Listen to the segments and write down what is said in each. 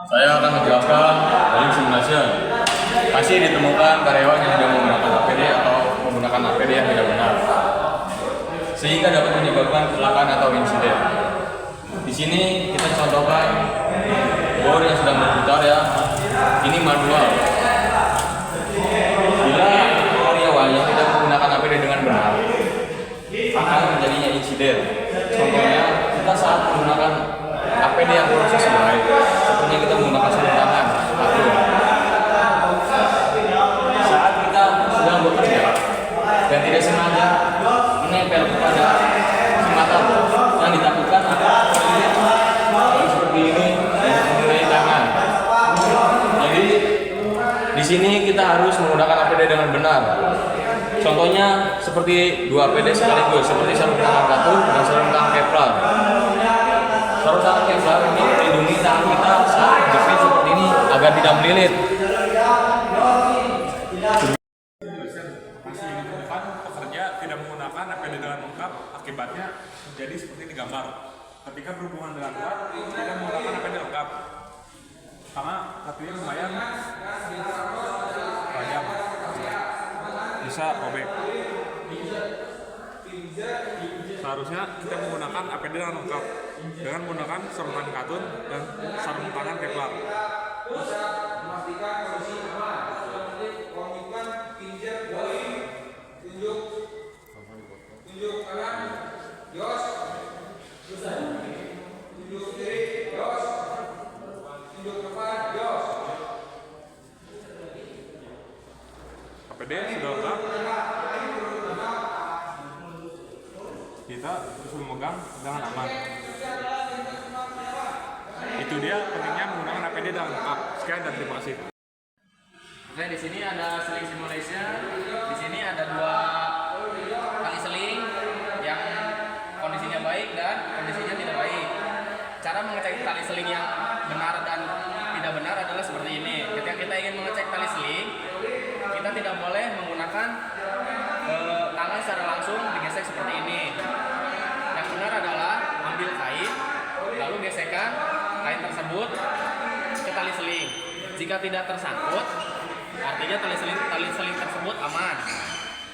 Saya akan menjelaskan dari simulasi. Masih ditemukan karyawan yang tidak menggunakan APD atau menggunakan APD yang tidak benar, sehingga dapat menyebabkan kecelakaan atau insiden. Di sini kita contohkan bor yang sedang berputar ya. Ini manual. Bila karyawan yang tidak menggunakan APD dengan benar, akan terjadinya insiden. Contohnya, kita saat menggunakan APD yang kurang sesuai, sepertinya kita menggunakan sarung tangan atau saat kita sedang bekerja dan tidak sengaja menempel kepada si mata yang ditakutkan akan seperti ini mengenai tangan. Jadi di sini kita harus menggunakan APD dengan benar. Contohnya seperti dua APD sekaligus, seperti sarung tangan katun dan sarung tangan Kevlar. Sarung tangan Kevlar ini melindungi tangan kita saat jepit seperti ini agar tidak melilit. Masih ditemukan pekerja tidak menggunakan APD dengan lengkap, akibatnya menjadi seperti di gambar. Ketika berhubungan dengan luar, tidak menggunakan APD lengkap, karena artinya lumayan tajam, bisa robek. Seharusnya kita menggunakan APD dengan lengkap dengan menggunakan sarung tangan katun dan sarung tangan Kevlar. APD sudah lengkap, kita terus memegang dengan aman. Itu dia pentingnya menggunakan APD dengan lengkap. Sekian dan terima kasih. Oke, di sini ada seling simulation. Di sini ada dua tali seling yang kondisinya baik dan kondisinya tidak baik. Cara mengecek tali seling yang benar dan tidak benar adalah seperti ini. Ketika kita ingin mengecek tali seling, kita tidak boleh menggunakan tangan secara langsung digesek seperti ini. Yang benar adalah ambil kain, lalu gesekkan kain tersebut ke tali seling. Jika tidak tersangkut, artinya tali seling tersebut aman.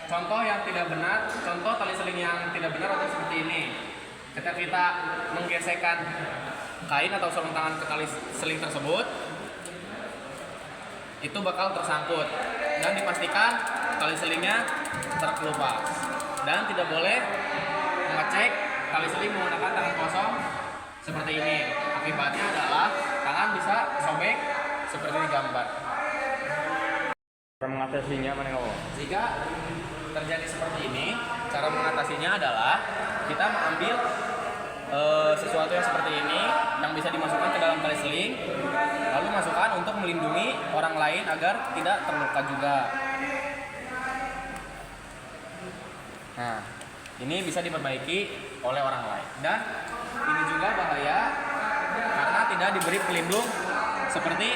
Contoh yang tidak benar, contoh tali seling yang tidak benar adalah seperti ini. Ketika kita menggesekkan kain atau sarung tangan ke tali seling tersebut, itu bakal tersangkut dan dipastikan tali selingnya terkelupas. Dan tidak boleh mengecek tali seling menggunakan tangan kosong seperti ini. Akibatnya adalah tangan bisa sobek seperti di gambar. Cara mengatasinya mana kamu? Jika terjadi seperti ini, cara mengatasinya adalah kita mengambil sesuatu yang seperti ini yang bisa dimasukkan ke dalam tali seling, lalu masukkan untuk melindungi orang lain agar tidak terluka juga. Nah, ini bisa diperbaiki oleh orang lain. Dan ini juga bahaya karena tidak diberi pelindung seperti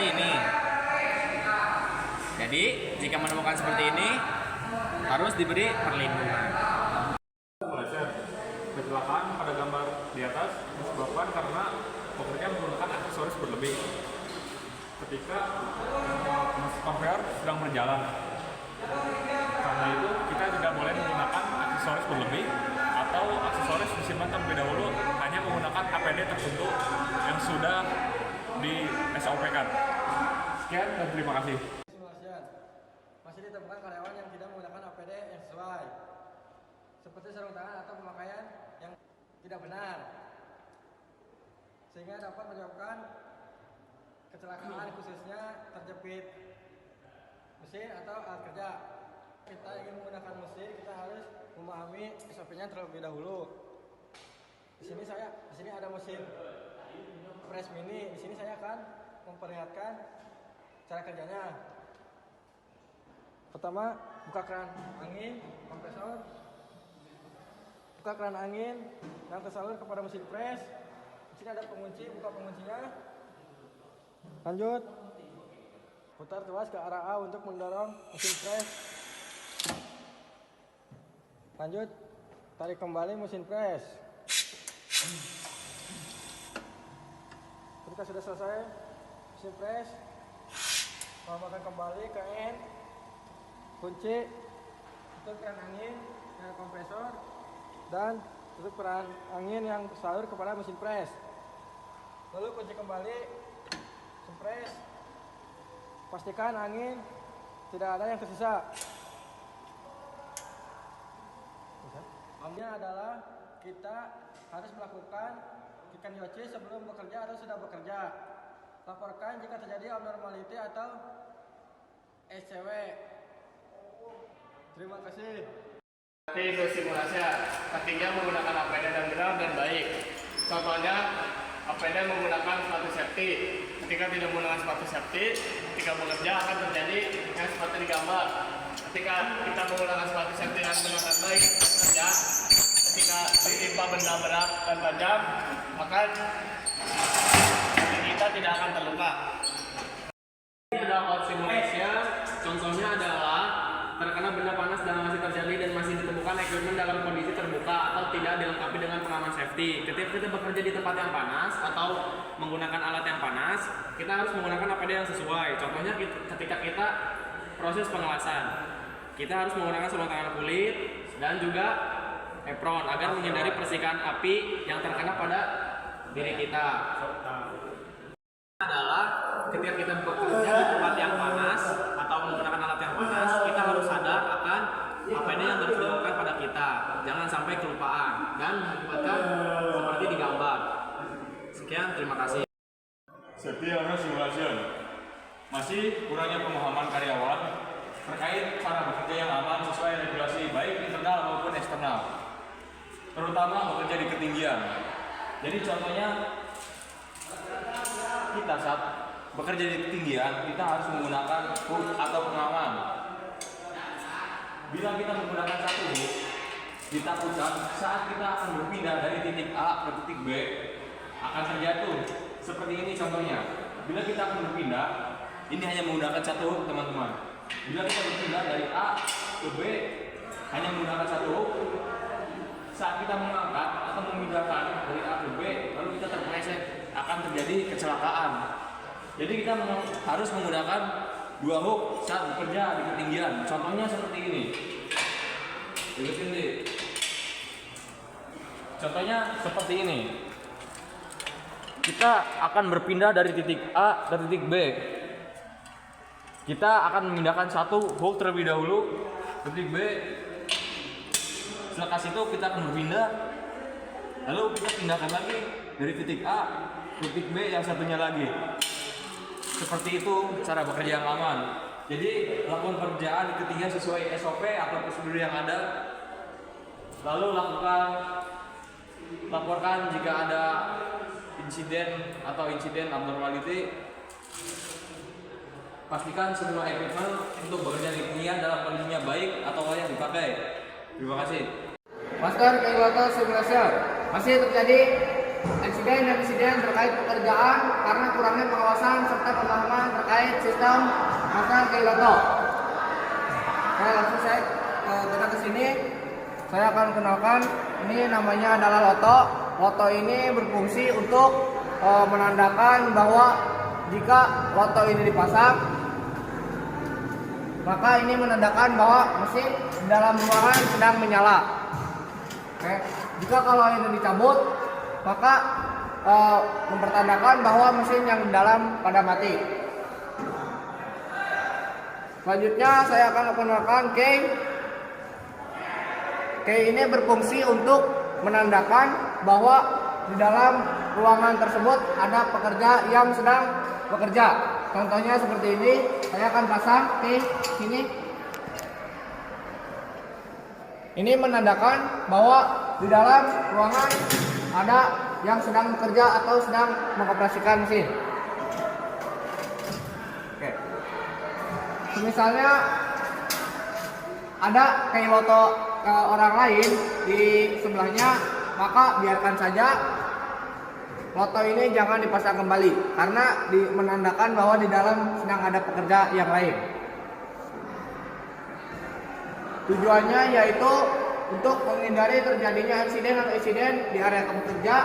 ini. Jadi, jika menemukan seperti ini, harus diberi perlindungan. Kecelakaan pada gambar di atas disebabkan karena pekerja menggunakan aksesoris berlebih ketika mesin konveyor sedang berjalan. Karena itu kita tidak boleh menggunakan aksesoris berlebih atau aksesoris disimpan terlebih dahulu, hanya menggunakan APD tertentu yang sudah di SOP-kan. Sekian dan terima kasih. Masih ditemukan karyawan yang tidak menggunakan APD yang sesuai, seperti sarung tangan atau pemakaian yang tidak benar, sehingga dapat menyebabkan kecelakaan, khususnya terjepit mesin atau alat kerja. Kita ingin menggunakan mesin, kita harus memahami SOP-nya terlebih dahulu. Di sini ada mesin press mini. Di sini saya akan memperlihatkan cara kerjanya. Pertama, buka keran angin, kompresor. Buka keran angin yang tersalur kepada mesin press. Di sini ada pengunci, buka penguncinya. Lanjut, putar tuas ke arah A untuk mendorong mesin press. Lanjut, tarik kembali mesin press. Jika sudah selesai mesin press, tambahkan kembali ke N, kunci, tutup keran angin yang kompresor, dan tutup keran angin yang salur kepada mesin press. Lalu kunci kembali mesin press, pastikan angin tidak ada yang tersisa. Amnya adalah kita harus melakukan ikan yoci sebelum bekerja atau sudah bekerja. Laporkan jika terjadi abnormality atau SCW. Terima kasih. Nanti simulasi pentingnya menggunakan APD dan benar dan baik. Contohnya APD menggunakan sepatu safety. Ketika tidak menggunakan sepatu safety, ketika bekerja akan terjadi yang seperti digambar. Ketika kita menggunakan sepatu safety dengan benar dan baik bekerja, ketika ditimpa benda berat dan tajam, maka kita tidak akan terluka. Ini adalah hot simulation. Contohnya adalah terkena benda panas dan masih terjadi dan masih ditemukan equipment dalam kondisi terbuka atau tidak dilengkapi dengan pengaman safety. Ketika kita bekerja di tempat yang panas atau menggunakan alat yang panas, kita harus menggunakan APD yang sesuai. Contohnya ketika kita proses pengelasan, kita harus menggunakan sarung tangan kulit dan juga apron agar menghindari percikan api yang terkena pada diri kita. Adalah ketika kita bekerja di tempat yang panas atau menggunakan alat yang panas, kita harus sadar akan APD yang harus dilakukan pada kita. Jangan sampai kelupaan dan mengakibatkan seperti digambar. Sekian, terima kasih. Safety Harness Simulation. Masih kurangnya pemahaman karyawan terkait cara bekerja yang aman sesuai regulasi baik internal maupun eksternal, terutama bekerja di ketinggian. Jadi contohnya kita saat bekerja di ketinggian, kita harus menggunakan hook atau pengaman. Bila kita menggunakan satu hook, ditakutkan saat kita akan berpindah dari titik A ke titik B akan terjatuh. Seperti ini contohnya. Bila kita akan berpindah, ini hanya menggunakan satu hook, teman-teman. Bila kita berpindah dari A ke B hanya menggunakan satu hook, saat kita mengangkat atau memindahkan dari A ke B lalu kita terpeleset, akan terjadi kecelakaan. Jadi kita harus menggunakan dua hook saat bekerja di ketinggian. Contohnya seperti ini. Contohnya seperti ini. Kita akan berpindah dari titik A ke titik B. Kita akan memindahkan satu hook terlebih dahulu ke titik B. Selepas itu kita akan berpindah, lalu kita pindahkan lagi dari titik A ke titik B yang satunya lagi. Seperti itu cara bekerja yang aman. Jadi lakukan pekerjaan di ketinggian sesuai SOP atau prosedur yang ada. Lalu laporkan jika ada insiden atau insiden abnormality. Pastikan semua equipment untuk bekerja di ketinggian dalam kondisinya baik atau layak dipakai. Terima kasih. Master Kaiwato Simulation. Masih terjadi insiden terkait pekerjaan karena kurangnya pengawasan serta pemahaman terkait sistem Master Kaiwato. Oke, langsung kita ke sini. Saya akan kenalkan. Ini namanya adalah loto. Loto ini berfungsi untuk menandakan bahwa jika loto ini dipasang, maka ini menandakan bahwa mesin di dalam ruangan sedang menyala. Oke. Jika kalau ini dicabut, maka mempertandakan bahwa mesin yang di dalam pada mati. Selanjutnya saya akan mengenalkan key. Key ini berfungsi untuk menandakan bahwa di dalam ruangan tersebut ada pekerja yang sedang bekerja. Contohnya seperti ini. Saya akan pasang key sini. Ini menandakan bahwa di dalam ruangan ada yang sedang bekerja atau sedang mengoperasikan mesin. Oke. Misalnya ada kayak loto orang lain di sebelahnya, maka biarkan saja loto ini jangan dipasang kembali karena menandakan bahwa di dalam sedang ada pekerja yang lain. Tujuannya yaitu untuk menghindari terjadinya insiden di area kerja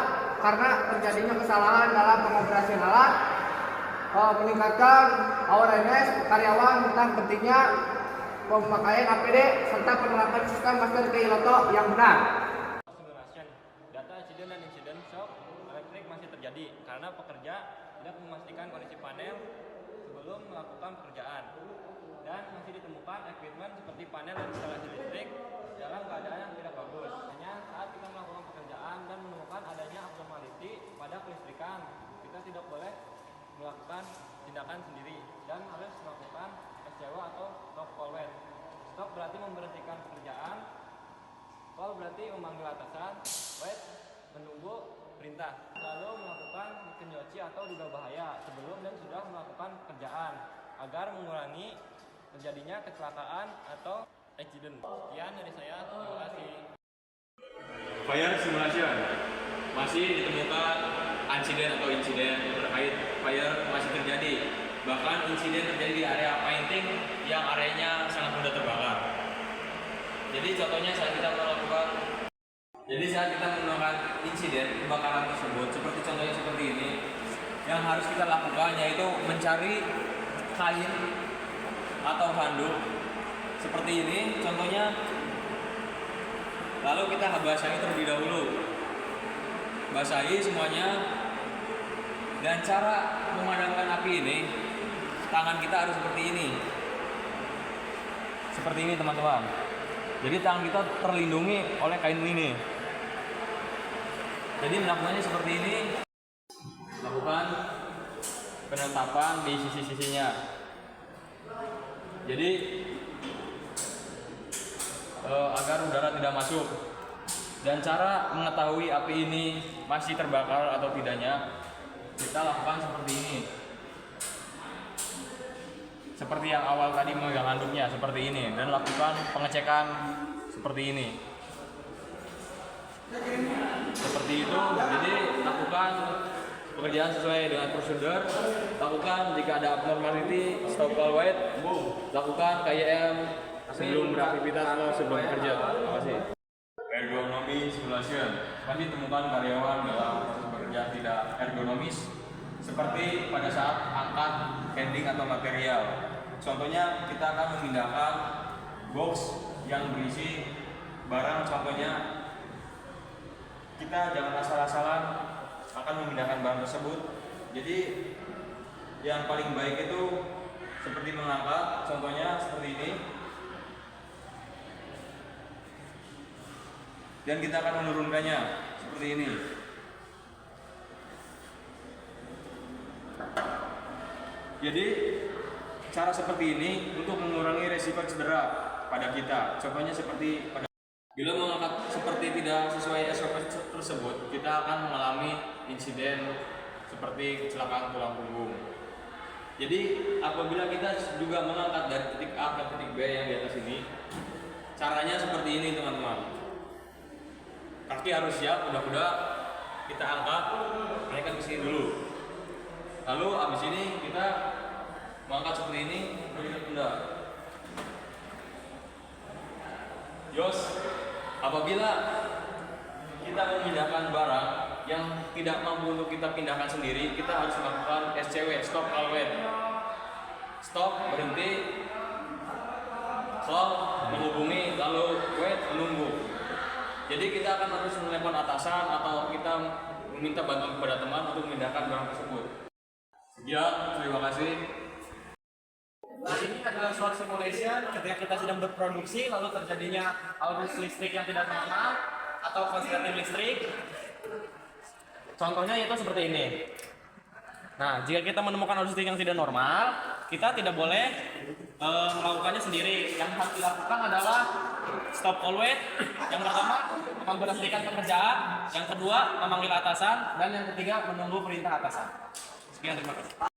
karena terjadinya kesalahan dalam pengoperasian alat, meningkatkan awareness karyawan tentang pentingnya pemakaian APD serta penerapan sistem masker Keiloto yang benar. Simulation data insiden dan insiden shock elektrik masih terjadi karena pekerja tidak memastikan kondisi panel sebelum melakukan pekerjaan, dan masih ditemukan equipment seperti panel dan instalasi listrik dalam keadaan yang tidak bagus. Hanya saat kita melakukan pekerjaan dan menemukan adanya abnormality pada kelistrikan, kita tidak boleh melakukan tindakan sendiri dan harus melakukan SCW atau stop call wait. Stop berarti memberhentikan pekerjaan, call berarti memanggil atasan, wait menunggu perintah. Lalu melakukan mesin nyuci atau duga bahaya sebelum dan sudah melakukan pekerjaan agar mengurangi terjadinya kecelakaan atau accident. Sekian dari saya, terima kasih. Fire simulation masih ditemukan insiden terkait fire masih terjadi. Bahkan insiden terjadi di area painting yang areanya sangat mudah terbakar. Jadi contohnya saat kita melakukan insiden kebakaran tersebut, contohnya seperti ini, yang harus kita lakukan yaitu mencari kain atau handuk seperti ini contohnya, lalu kita basahi terlebih dahulu, basahi semuanya. Dan cara memadamkan api ini, tangan kita harus seperti ini teman-teman. Jadi tangan kita terlindungi oleh kain ini. Jadi melakukannya seperti ini, lakukan penetapan di sisi-sisinya. Jadi agar udara tidak masuk. Dan cara mengetahui api ini masih terbakar atau tidaknya, kita lakukan seperti ini. Seperti yang awal tadi memegang handuknya seperti ini, dan lakukan pengecekan seperti ini. Seperti itu. Jadi lakukan pekerjaan sesuai dengan prosedur. Lakukan jika ada abnormality, stop call wait. Lakukan KYM sebelum beraktivitas atau sebelum bekerja. Terima kasih. Ergonomi simulation masih temukan karyawan dalam proses bekerja tidak ergonomis, seperti pada saat angkat handling atau material. Contohnya kita akan memindahkan box yang berisi barang. Contohnya kita jangan asal-asalan akan memindahkan barang tersebut. Jadi yang paling baik itu seperti mengangkat, contohnya seperti ini. Dan kita akan menurunkannya seperti ini. Jadi cara seperti ini untuk mengurangi resiko cedera pada kita. Contohnya seperti bila mengangkat seperti tidak sesuai SOP tersebut, kita akan mengalami insiden seperti kecelakaan tulang punggung. Jadi apabila kita juga mengangkat dari titik A ke titik B yang di atas ini, caranya seperti ini teman-teman. Kaki harus siap, kuda-kuda kita angkat, naikkan ke sini dulu. Lalu habis ini kita mengangkat seperti ini, bunda. Yos, apabila kita memindahkan barang yang tidak mampu untuk kita pindahkan sendiri, kita harus melakukan SCW, stop call wait. Stop, berhenti, call, menghubungi, lalu wait, menunggu. Jadi kita akan harus menelepon atasan atau kita meminta bantuan kepada teman untuk memindahkan barang tersebut. Sekian, terima kasih. Nah, ini adalah suatu simulation ketika kita sedang berproduksi lalu terjadinya arus listrik yang tidak normal atau konsleting listrik. Contohnya itu seperti ini. Nah, jika kita menemukan arus listrik yang tidak normal, kita tidak boleh melakukannya sendiri. Yang harus dilakukan adalah stop call wait. Yang pertama, memberhentikan pekerjaan. Yang kedua, memanggil atasan. Dan yang ketiga, menunggu perintah atasan. Sekian, terima kasih.